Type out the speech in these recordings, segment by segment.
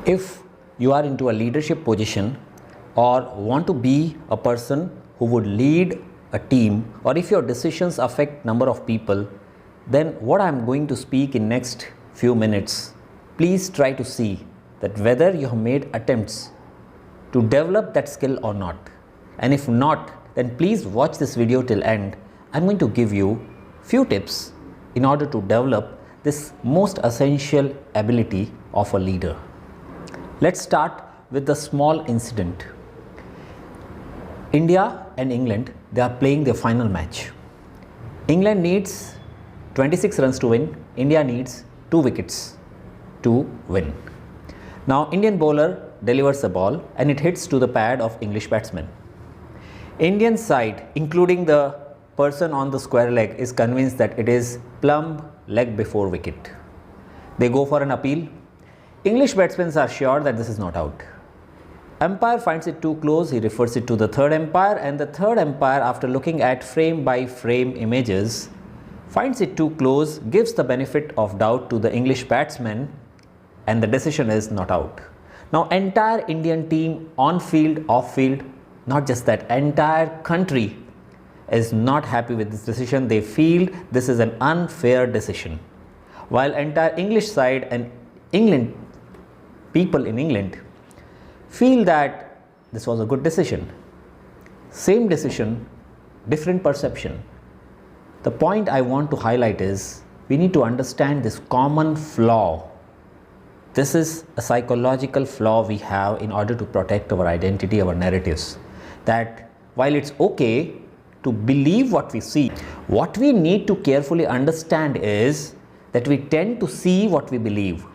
If you are into a leadership position or want to be a person who would lead a team, or if your decisions affect number of people, then what I am going to speak in next few minutes, please try to see that whether you have made attempts to develop that skill or not. And if not, then please watch this video till end. I'm going to give you few tips in order to develop this most essential ability of a leader. Let's start with the small incident. India and England, they are playing their final match. England needs 26 runs to win. India needs 2 wickets to win. Now Indian bowler delivers the ball and it hits to the pad of English batsman. Indian side, including the person on the square leg, is convinced that it is plumb leg before wicket. They go for an appeal. English batsmen are sure that this is not out. Umpire finds it too close. He refers it to the third umpire, and the third umpire, after looking at frame by frame images, finds it too close, gives the benefit of doubt to the English batsman, and the decision is not out. Now entire Indian team, on field, off field, not just that, entire country is not happy with this decision. They feel this is an unfair decision. While entire English side and England, people in England feel that this was a good decision. Same decision, different perception. The point I want to highlight is we need to understand this common flaw. This is a psychological flaw we have in order to protect our identity, our narratives. That while it's okay to believe what we see, what we need to carefully understand is that we tend to see what we believe.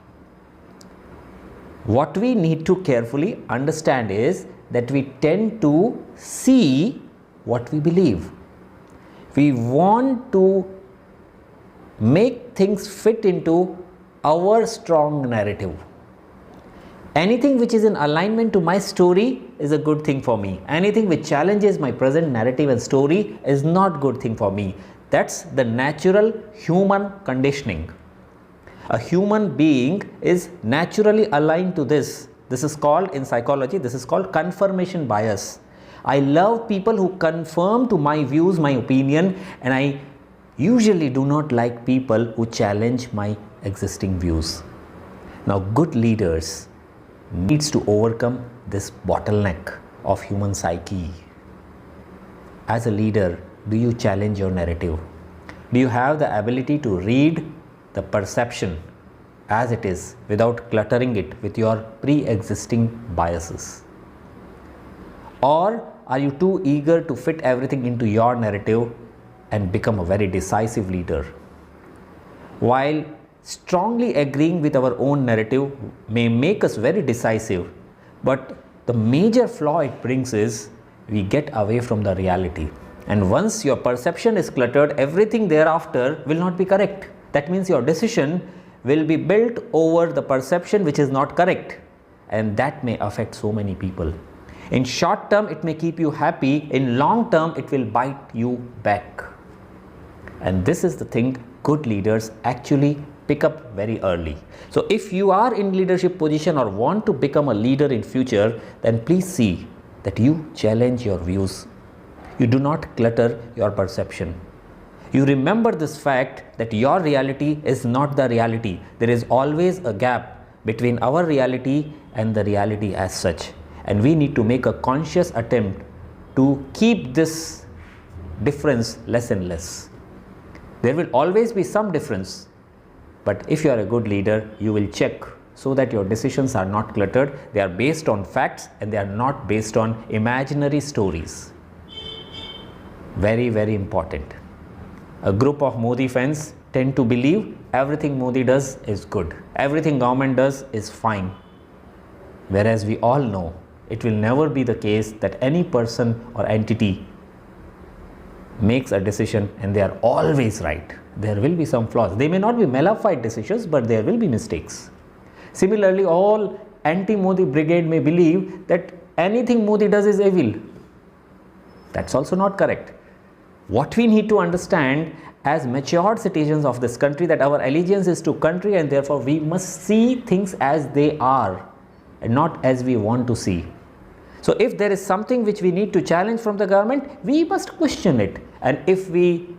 What we need to carefully understand is that we tend to see what we believe. We want to make things fit into our strong narrative. Anything which is in alignment to my story is a good thing for me. Anything which challenges my present narrative and story is not good thing for me. That's the natural human conditioning. A human being is naturally aligned to this. This is called, in psychology, this is called confirmation bias. I love people who confirm to my views, my opinion, and I usually do not like people who challenge my existing views. Now, good leaders needs to overcome this bottleneck of human psyche. As a leader, do you challenge your narrative? Do you have the ability to read the perception as it is without cluttering it with your pre-existing biases? Or are you too eager to fit everything into your narrative and become a very decisive leader? While strongly agreeing with our own narrative may make us very decisive, but the major flaw it brings is we get away from the reality. And once your perception is cluttered, everything thereafter will not be correct. That means your decision will be built over the perception which is not correct, and that may affect so many people. In short term, it may keep you happy. In long term, it will bite you back. And this is the thing good leaders actually pick up very early. So if you are in leadership position or want to become a leader in future, then please see that you challenge your views. You do not clutter your perception. You remember this fact that your reality is not the reality. There is always a gap between our reality and the reality as such. And we need to make a conscious attempt to keep this difference less and less. There will always be some difference, but if you are a good leader, you will check so that your decisions are not cluttered. They are based on facts and they are not based on imaginary stories. Very, very important. A group of Modi fans tend to believe everything Modi does is good, everything government does is fine. Whereas we all know it will never be the case that any person or entity makes a decision and they are always right. There will be some flaws. They may not be malified decisions, but there will be mistakes. Similarly, all anti-Modi brigade may believe that anything Modi does is evil. That's also not correct. What we need to understand as matured citizens of this country, that our allegiance is to country and therefore we must see things as they are. and not as we want to see. So if there is something which we need to challenge from the government, we must question it. And if we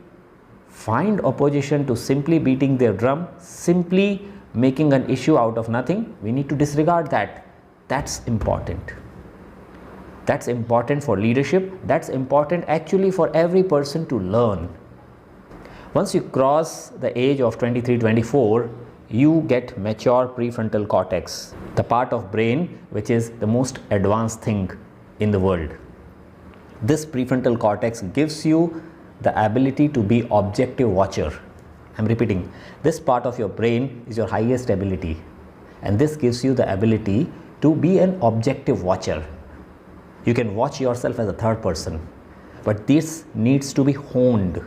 find opposition to simply beating their drum, simply making an issue out of nothing, we need to disregard that. That's important. That's important for leadership. That's important actually for every person to learn. Once you cross the age of 23-24, you get mature prefrontal cortex, the part of brain which is the most advanced thing in the world. This prefrontal cortex gives you the ability to be objective watcher. I'm repeating, this part of your brain is your highest ability, and this gives you the ability to be an objective watcher. You can watch yourself as a third person, but this needs to be honed.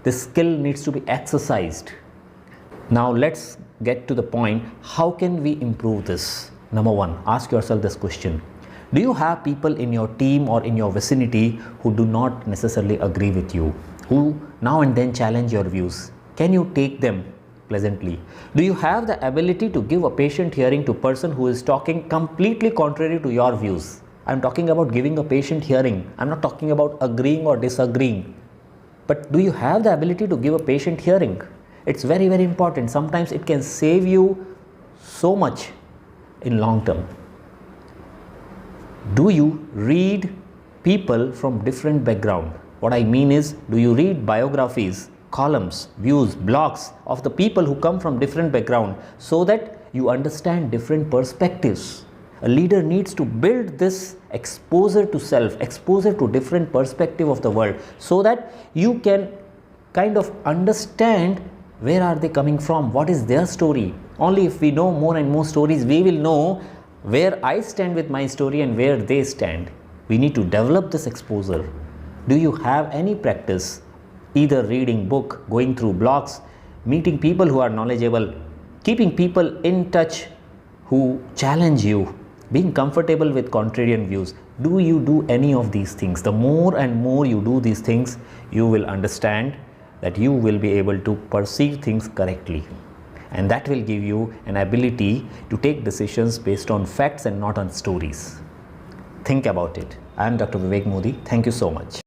This skill needs to be exercised. Now let's get to the point, how can we improve this? Number one, ask yourself this question. Do you have people in your team or in your vicinity who do not necessarily agree with you, who now and then challenge your views? Can you take them pleasantly? Do you have the ability to give a patient hearing to a person who is talking completely contrary to your views? I'm talking about giving a patient hearing. I'm not talking about agreeing or disagreeing. But do you have the ability to give a patient hearing? It's very, very important. Sometimes it can save you so much in long term. Do you read people from different background? What I mean is, do you read biographies, columns, views, blogs of the people who come from different background so that you understand different perspectives? A leader needs to build this exposure to self, exposure to different perspective of the world, so that you can kind of understand where are they coming from, what is their story. Only if we know more and more stories, we will know where I stand with my story and where they stand. We need to develop this exposure. Do you have any practice, either reading book, going through blogs, meeting people who are knowledgeable, keeping people in touch who challenge you, being comfortable with contrarian views? Do you do any of these things? The more and more you do these things, you will understand that you will be able to perceive things correctly. And that will give you an ability to take decisions based on facts and not on stories. Think about it. I am Dr. Vivek Modi. Thank you so much.